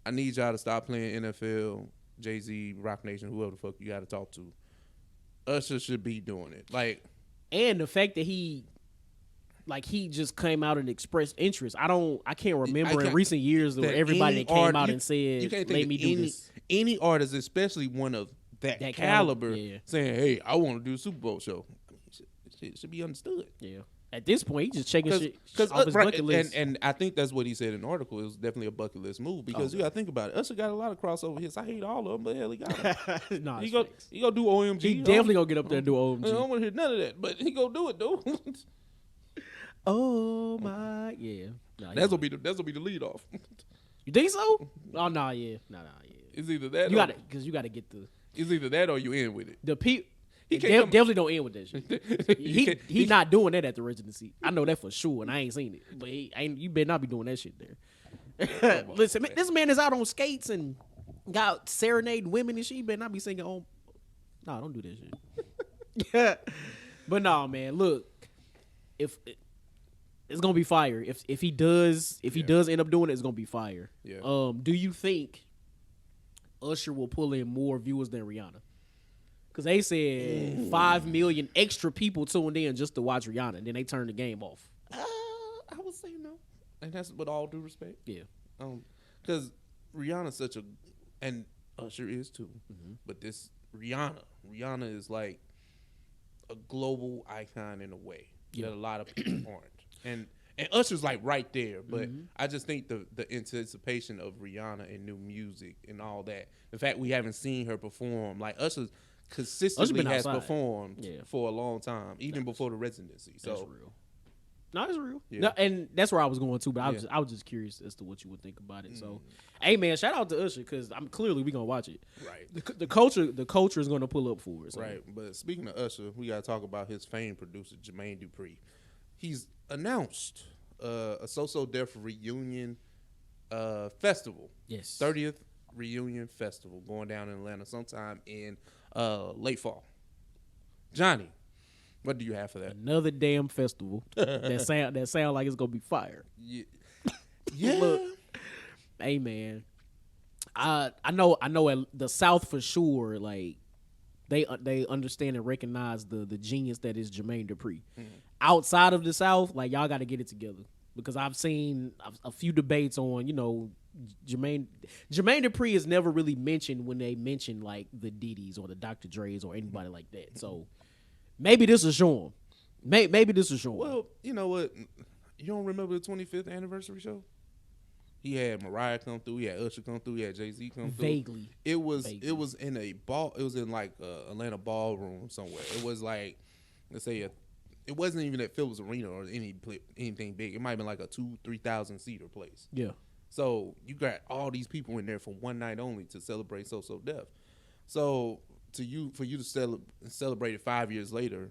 I need y'all to stop playing NFL, Jay-Z, Rock Nation, whoever the fuck you got to talk to. Usher should be doing it. Like, and the fact that he just came out and expressed interest. I can't remember in recent years where everybody that came out and said, "Let me do this." Any artist, especially one of that caliber, saying, "Hey, I want to do a Super Bowl show." I mean, it should be understood. Yeah. At this point, he's just checking shit off his bucket list. And I think that's what he said in the article. It was definitely a bucket list move because you got to think about it. Usher got a lot of crossover hits. I hate all of them, but hell, he got them. Nah, he go do OMG. He definitely gonna get up there and do OMG. I don't want to hear none of that, but he gonna do it though. Oh my, yeah. Nah, that's gonna be the lead off. You think so? Oh nah, yeah. It's either that. You gotta get the. It's either that or you end with it. The people. He definitely don't end with that shit. he not doing that at the residency. I know that for sure, and I ain't seen it. But you better not be doing that shit there. Listen, this man is out on skates and got serenading women and shit. He better not be singing on. Nah, don't do that shit. But nah, man. Look, if it's gonna be fire. If he does end up doing it, it's gonna be fire. Yeah. Do you think Usher will pull in more viewers than Rihanna? Because they said 5 million extra people tuned in just to watch Rihanna, and then they turned the game off. I would say no. And that's with all due respect. Yeah. Because Rihanna's such a... And Usher is too. Mm-hmm. But this Rihanna is like a global icon in a way that a lot of people aren't. And Usher's like right there, but I just think the anticipation of Rihanna and new music and all that, the fact we haven't seen her perform, like Usher consistently has performed for a long time, even before the residency. So that's real. No, it's real. Yeah. No, and that's where I was going to, but I was just curious as to what you would think about it. So, hey man, shout out to Usher because I'm clearly we gonna watch it. Right. The culture is gonna pull up for it. So. Right. But speaking of Usher, we gotta talk about his famed producer Jermaine Dupri. He's announced a So Def reunion festival. Yes. 30th reunion festival going down in Atlanta sometime in late fall. Johnny, what do you have for that? Another damn festival that sound like it's gonna be fire. Yeah. Look, hey man, I know at the South for sure. Like they understand and recognize the genius that is Jermaine Dupri. Outside of the South, like y'all got to get it together because I've seen a few debates on Jermaine Dupri is never really mentioned when they mention like the Diddy's or the Dr. Dre's or anybody like that. So maybe this will show him. Maybe this will show him. Well, you know what? You don't remember the 25th anniversary show? He had Mariah come through. He had Usher come through. He had Jay-Z come through. Vaguely. It was in a ball. It was in like Atlanta ballroom somewhere. It was like, let's say it wasn't even at Phillips Arena or anything big. It might have been like a 2,000-3,000 seater place. Yeah. So you got all these people in there for one night only to celebrate So Def. So for you to celebrate it 5 years later,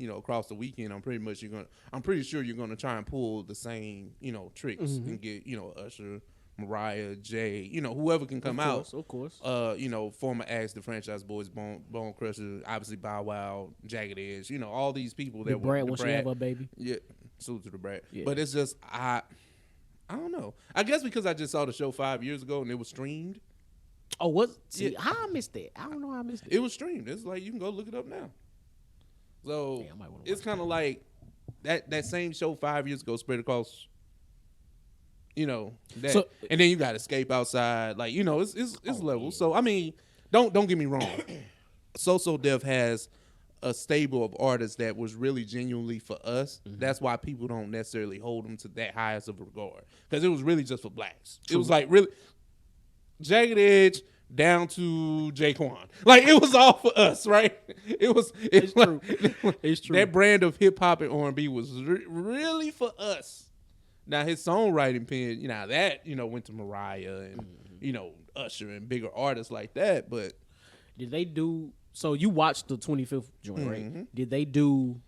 across the weekend, I'm pretty sure you're gonna try and pull the same, tricks and get, Usher, Mariah, Jay, whoever can come out. Of course. Former acts, the Franchise Boys, Bone Crusher, obviously Bow Wow, Jagged Edge, all these people that were when she have her baby. Yeah, salute to the brat. Yeah. But it's just I don't know. I guess because I just saw the show 5 years ago and it was streamed. Oh, what? See, how I missed that? I don't know how I missed it. It was streamed. It's like you can go look it up now. So it's kind of like that same show 5 years ago spread across, that. So, and then you got Escape Outside, like it's levels. So I mean, don't get me wrong. So Def has a stable of artists that was really genuinely for us. That's why people don't necessarily hold them to that highest of regard because it was really just for blacks. True. It was like really Jagged Edge down to Jaquan. Like it was all for us, right? It's true. It's true. That brand of hip hop and R&B was really for us. Now his songwriting pen, that went to Mariah and Usher and bigger artists like that. But did they do? So you watched the 25th joint, right? Did they do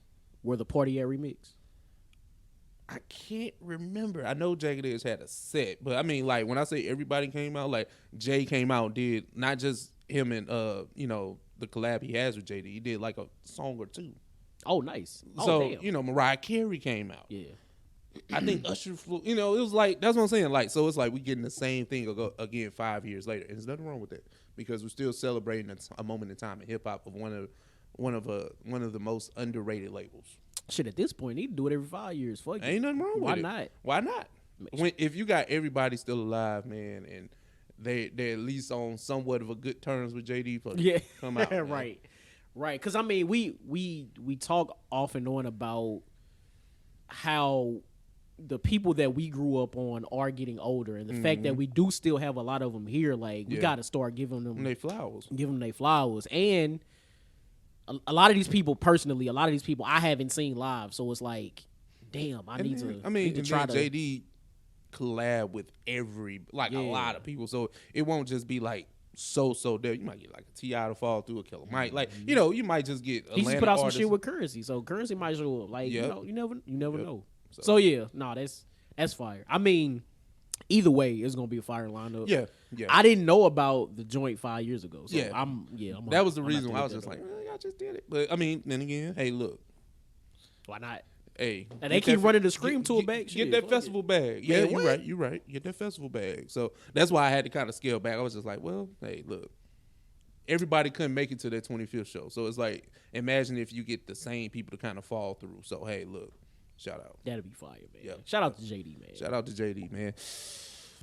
Where the Party At remix? I can't remember. I know Jagged Edge had a set, but I mean, like when I say everybody came out, like Jay came out and did not just him and the collab he has with JD. He did like a song or two. Oh, nice. So Mariah Carey came out. Yeah. I think Usher flew. It was like that's what I'm saying. Like so, it's like we getting the same thing again 5 years later, and there's nothing wrong with that because we're still celebrating a moment in time in hip hop of one of the most underrated labels. Shit, at this point, he need to do it every 5 years. Fuck Ain't nothing wrong with it. Why not? Why not? If you got everybody still alive, man, and they're at least on somewhat of a good terms with JD, come out. Right. Because I mean, we talk off and on about how the people that we grew up on are getting older, and the fact that we do still have a lot of them here. Like we got to start giving them their flowers. And a lot of these people, personally, I haven't seen live, so it's like, damn, I need to try to. JD collab with a lot of people, so it won't just be like so there. You might get like a T.I. to fall through a Killer Mike, like you might just get. He just put out some shit with Currency, so Currency might show up. Like you never know. So yeah, that's fire. I mean, either way, it's gonna be a fire lineup. Yeah. I didn't know about the joint 5 years ago. So that was the reason why I was just like, I just did it. But I mean, then again, hey, look, why not? Hey, and they keep running the Scream Tour back. Get that festival bag. Yeah, you're right. Get that festival bag. So that's why I had to kind of scale back. I was just like, well, hey, look, everybody couldn't make it to their 25th show. So it's like, imagine if you get the same people to kind of fall through. So hey, look. Shout out. That'd be fire, man. Yep. Shout out to JD, man. Shout out to JD, man.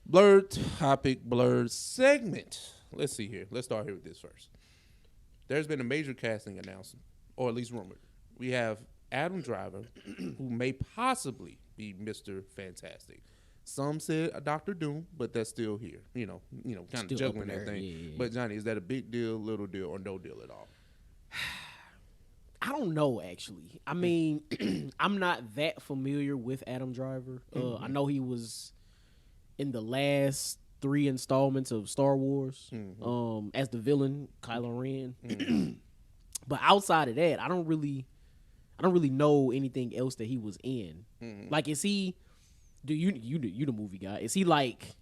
Blurred topic, blurred segment. Let's see here. Let's start here with this first. There's been a major casting announcement, or at least rumored. We have Adam Driver, who may possibly be Mr. Fantastic. Some said a Dr. Doom, but that's still here. Kind of juggling that thing. Yeah. But Johnny, is that a big deal, little deal, or no deal at all? I don't know, actually. I mean, I'm not that familiar with Adam Driver. I know he was in the last 3 installments of Star Wars as the villain, Kylo Ren. But outside of that, I don't really know anything else that he was in. Like, is he? Do you the movie guy? Is he like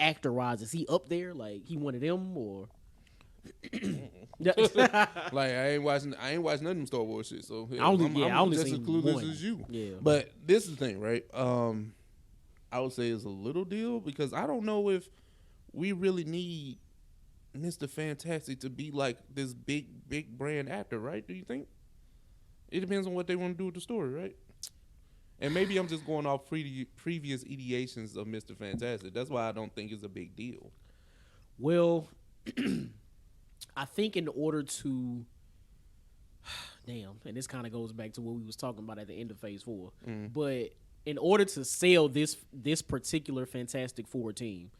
actor wise? Is he up there? Like he one of them or? Like I ain't watching none of them Star Wars shit. So I only just as seen clueless one. as you. Yeah. But this is the thing, right? I would say it's a little deal because I don't know if we really need Mr. Fantastic to be like this big brand actor, right? Do you think? It depends on what they want to do with the story, right? And maybe I'm just going off previous ideations of Mr. Fantastic. That's why I don't think it's a big deal. Well, I think in order to, and this kind of goes back to what we was talking about at the end of Phase 4, but in order to sell this particular Fantastic Four team,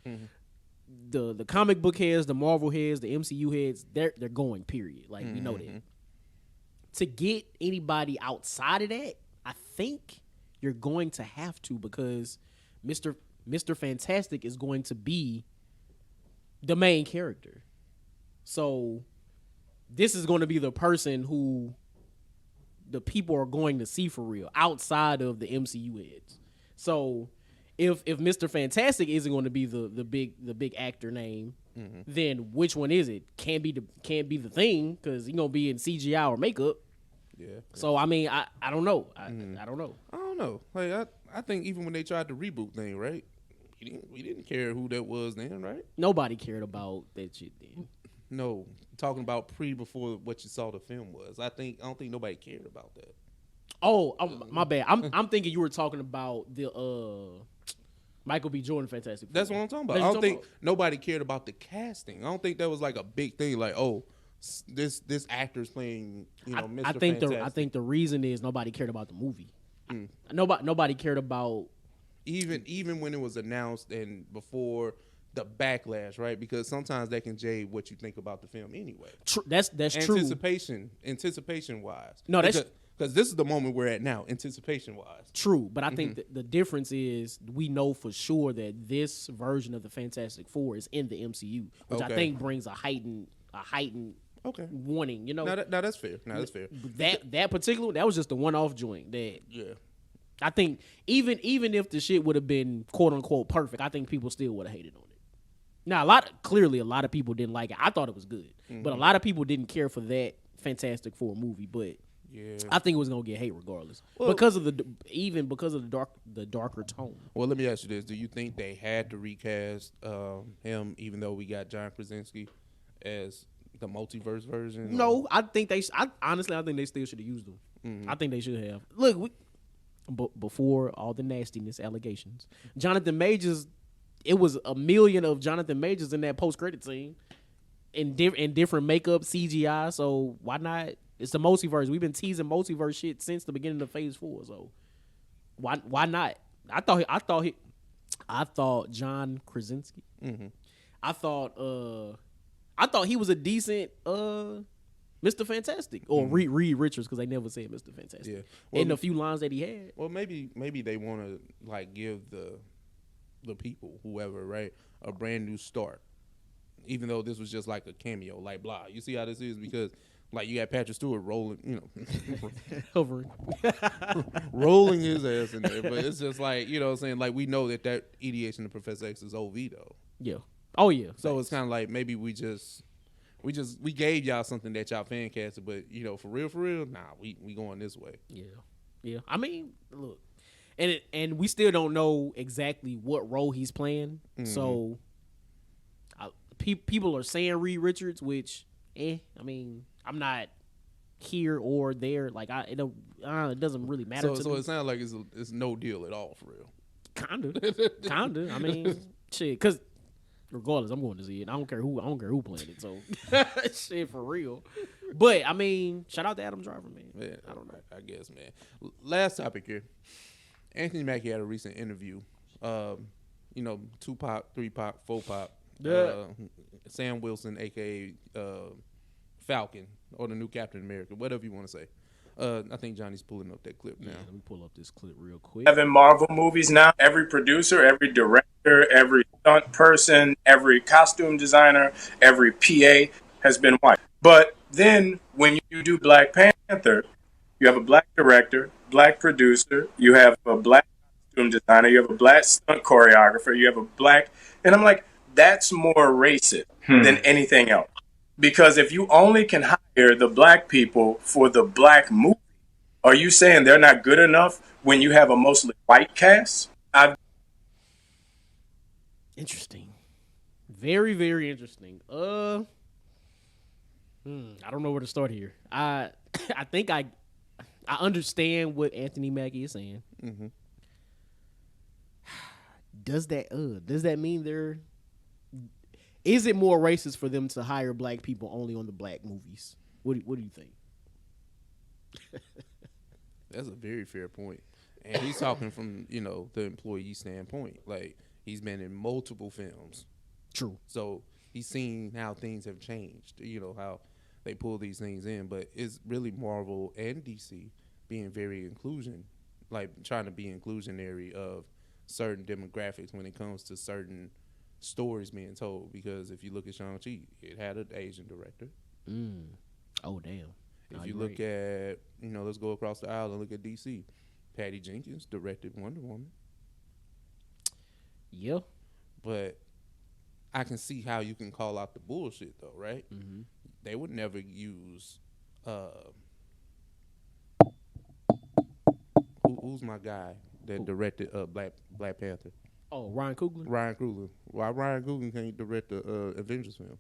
the comic book heads, the Marvel heads, the MCU heads, they're going, period. Like, we know that. To get anybody outside of that, I think you're going to have to, because Mr. Fantastic is going to be the main character. So this is going to be the person who the people are going to see for real outside of the MCU heads. So if Mr. Fantastic isn't going to be the big actor name, then which one is it? Can't be the Thing, because he's going to be in CGI or makeup. Yeah. So I mean, I don't know. I don't know. I don't know. Like I think even when they tried the reboot thing, right? We didn't care who that was then, right? Nobody cared about that shit then. No, talking about before what you saw the film was. I don't think nobody cared about that. Oh, my bad. I'm thinking you were talking about the Michael B. Jordan Fantastic Four. That's what I'm talking about. I don't think nobody cared about the casting. I don't think that was like a big thing. Like, oh, this actor's playing, Mr. Fantastic. I think the reason is nobody cared about the movie. Nobody cared about even when it was announced and before the backlash, right? Because sometimes that can jade what you think about the film anyway. That's true. Anticipation wise. No, that's because this is the moment we're at now, anticipation wise. True, but I think the difference is we know for sure that this version of the Fantastic Four is in the MCU, which I think brings a heightened warning. No, that's fair. That's fair. That particular, that was just a one-off joint. I think even if the shit would have been quote unquote perfect, I think people still would have hated on it. Now, a lot of people didn't like it. I thought it was good, but a lot of people didn't care for that Fantastic Four movie. But I think it was gonna get hate regardless, because of the darker tone. Well, let me ask you this: do you think they had to recast him, even though we got John Krasinski as the multiverse version? No, I think they still should have used them. I think they should have. Look, before all the nastiness allegations, Jonathan Majors, it was a million of Jonathan Majors in that post-credit scene in different makeup, CGI. So why not? It's the multiverse. We've been teasing multiverse shit since the beginning of Phase 4. So why not? I thought John Krasinski. I thought he was a decent Mr. Fantastic, or Reed Richards, because they never said Mr. Fantastic. Yeah. Well, in the few lines that he had. Well, maybe they want to like give the people, whoever, right, a brand new start. Even though this was just like a cameo, like blah. You see how this is? Because like you got Patrick Stewart rolling, rolling his ass in there. But it's just like, what I'm saying, like we know that ideation of Professor X is OV though. Yeah. Oh yeah. So it's kind of like maybe we gave y'all something that y'all fan casted, but for real, nah, we going this way. Yeah. I mean, look, and we still don't know exactly what role he's playing. So people are saying Reed Richards, which, I mean, I'm not here or there. Like it doesn't really matter. So it sounds like it's no deal at all for real. Kinda. I mean, shit, because. Regardless, I'm going to see it. I don't care who playing it. So, shit, for real. But I mean, shout out to Adam Driver, man. Yeah, I don't know. I guess, man. Last topic here. Anthony Mackie had a recent interview. Tupac, 3 Pac, 4 Pac, Sam Wilson, aka Falcon, or the new Captain America, whatever you want to say. I think Johnny's pulling up that clip now. Let me pull up this clip real quick. 7 Marvel movies now. Every producer, every director, every stunt person, every costume designer, every PA has been white. But then when you do Black Panther, you have a black director, black producer, you have a black costume designer, you have a black stunt choreographer, you have a black, and I'm like, that's more racist than anything else. Because if you only can hire the black people for the black movie, are you saying they're not good enough when you have a mostly white cast? Interesting. Very, very interesting. I don't know where to start here. I think I understand what Anthony Mackie is saying. Mm-hmm. Does that mean is it more racist for them to hire black people only on the black movies? What do you think? That's a very fair point. And he's talking from, the employee standpoint. Like, he's been in multiple films. True. So he's seen how things have changed, how they pull these things in. But it's really Marvel and DC being very trying to be inclusionary of certain demographics when it comes to certain stories being told. Because if you look at Shang-Chi, it had an Asian director. Oh, damn. If you look at, let's go across the aisle and look at DC. Patty Jenkins directed Wonder Woman. Yeah. But I can see how you can call out the bullshit, though, right? Mm-hmm. They would never use, who's my guy that directed Black Panther? Oh, Ryan Coogler? Ryan Coogler. Why Ryan Coogler can't direct the Avengers film?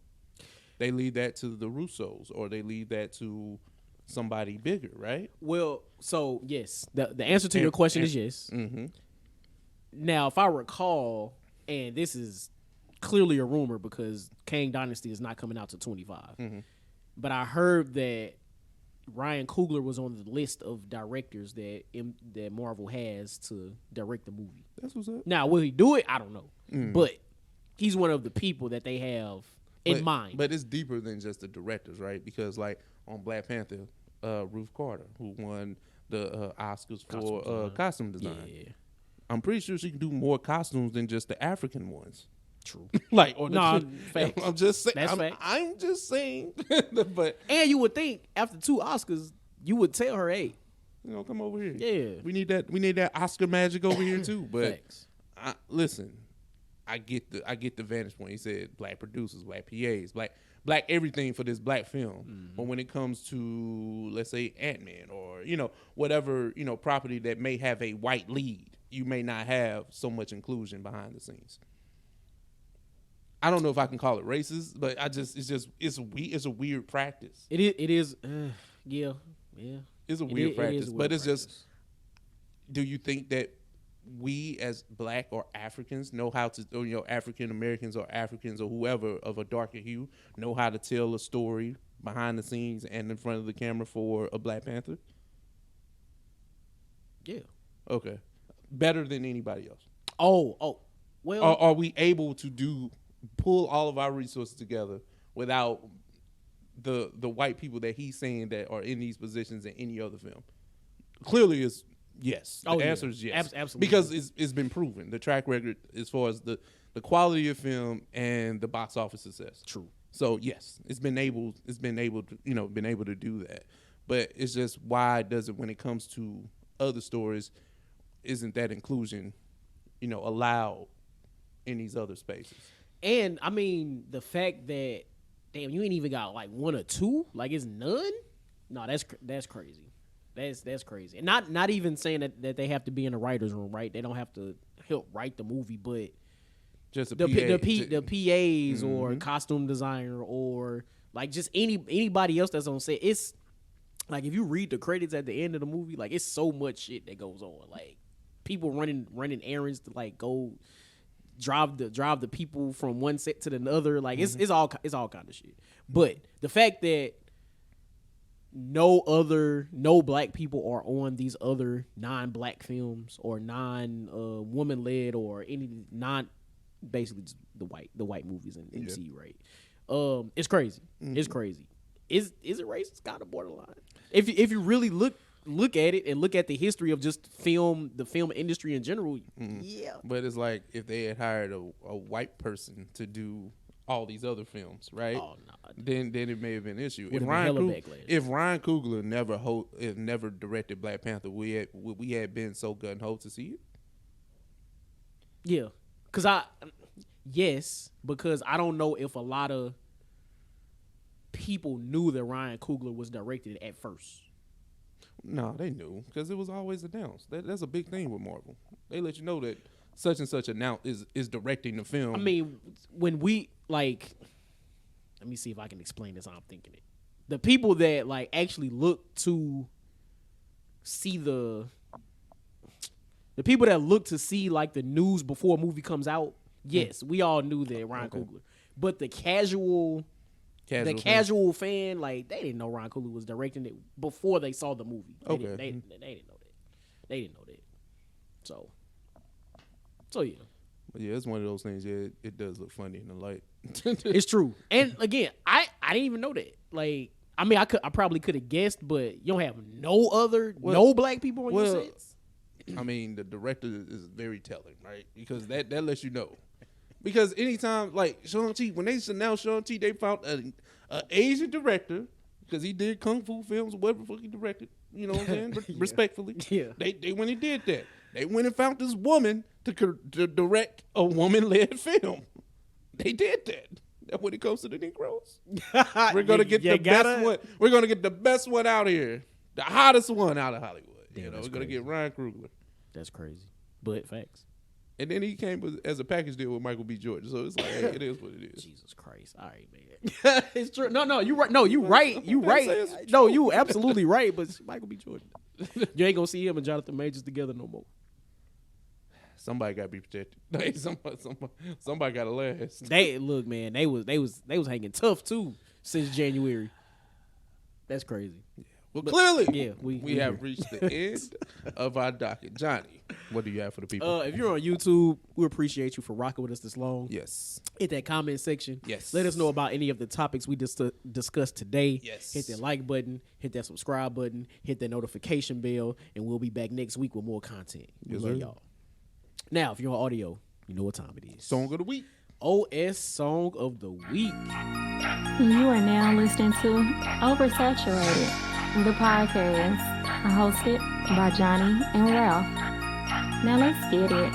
They leave that to the Russos, or they leave that to somebody bigger, right? Well, so yes, the answer to your question is yes. Mm-hmm. Now, if I recall, and this is clearly a rumor because Kang Dynasty is not coming out to 25, but I heard that Ryan Coogler was on the list of directors that Marvel has to direct the movie. That's what's up. Now, will he do it? I don't know, but he's one of the people that they have in mind. But it's deeper than just the directors, right? Because like on Black Panther, Ruth Carter, who won the Oscars for costume design. Yeah. I'm pretty sure she can do more costumes than just the African ones. True. Facts. I'm just saying. That's facts. I'm just saying. But and you would think after 2 Oscars, you would tell her, "Hey, come over here. Yeah, we need that Oscar magic over here too." But listen, I get the vantage point. He said black producers, black PAs, black everything for this black film. Mm-hmm. But when it comes to, let's say, Ant-Man or whatever property that may have a white lead, you may not have so much inclusion behind the scenes. I don't know if I can call it racist, but it's a weird practice. It is. Yeah. It's a weird practice, but it's just. Do you think that we as black or Africans know how to, or African Americans or Africans or whoever of a darker hue know how to tell a story behind the scenes and in front of the camera for a Black Panther? Yeah. Okay. Better than anybody else. Oh. Well, are we able to pull all of our resources together without the white people that he's saying that are in these positions in any other film? Clearly, it's yes. The answer is yes. Absolutely. Because it's been proven. The track record as far as the quality of film and the box office success. True. So yes, it's been able to do that. But it's just why does it, when it comes to other stories, isn't that inclusion, allowed in these other spaces? And I mean, the fact that damn, you ain't even got like 1 or 2, like it's none. No, that's crazy. That's crazy. And not even saying that they have to be in the writer's room, right? They don't have to help write the movie, but just the PAs or costume designer or like just anybody else that's on set. It's like if you read the credits at the end of the movie, like it's so much shit that goes on. Like people running errands to like go drive the people from one set to the other. Like it's all kind of shit. But the fact that no black people are on these other non-black films or woman led or any basically just the white movies in MCU, right? It's crazy. It's crazy. Is it racist? Kind of borderline. If you really look at it and look at the history of just the film industry in general, yeah. But it's like if they had hired a white person to do all these other films, right? Oh, no. Then it may have been an issue. If Ryan Coogler never directed Black Panther, would we had been so gun ho to see it? Yeah, because I don't know if a lot of people knew that Ryan Coogler was directed at first. No, they knew because it was always announced. That's a big thing with Marvel. They let you know that such and such is directing the film. I mean, when we let me see if I can explain this how I'm thinking it. The people that actually look to see the people that look to see the news before a movie comes out, yes, we all knew that Ryan Coogler. But the casual fan, they didn't know Ryan Coogler was directing it before they saw the movie. They didn't know that. They didn't know that. So yeah. But yeah, it's one of those things. Yeah, it does look funny in the light. It's true. And again, I didn't even know that. I probably could have guessed, but you don't have no black people on your sets. I mean, the director is very telling, right? Because that lets you know. Because anytime, Shang-Chi, when they announced Shang-Chi, they found an Asian director, because he did Kung Fu films, whatever the fuck he directed, you know what I'm saying? Yeah. Respectfully. Yeah. They when he did that, they went and found this woman to direct a woman-led film. They did that. That's when it comes to the Negroes. We're gonna get the best one. We're gonna get the best one out here, the hottest one out of Hollywood. Damn, we're gonna get Ryan Coogler. That's crazy, but facts. And then he came as a package deal with Michael B. Jordan. So it's like, hey, it is what it is. Jesus Christ. All right, man. It's true. No, you're right. No, you right. You right. No, you absolutely right. But it's Michael B. Jordan. You ain't gonna see him and Jonathan Majors together no more. Somebody got to be protected. Somebody got to last. Look, man. They was hanging tough too since January. That's crazy. Yeah. Well, clearly, yeah, we have reached the end of our docket. Johnny, what do you have for the people? If you're on YouTube, we appreciate you for rocking with us this long. Yes. Hit that comment section. Yes. Let us know about any of the topics we discussed today. Yes. Hit that like button. Hit that subscribe button. Hit that notification bell. And we'll be back next week with more content. Yes, love y'all. Now, if you're on audio, you know what time it is. Song of the week. OS Song of the Week. You are now listening to Oversaturated, the podcast hosted by Johnnie and Ralph. Now let's get it.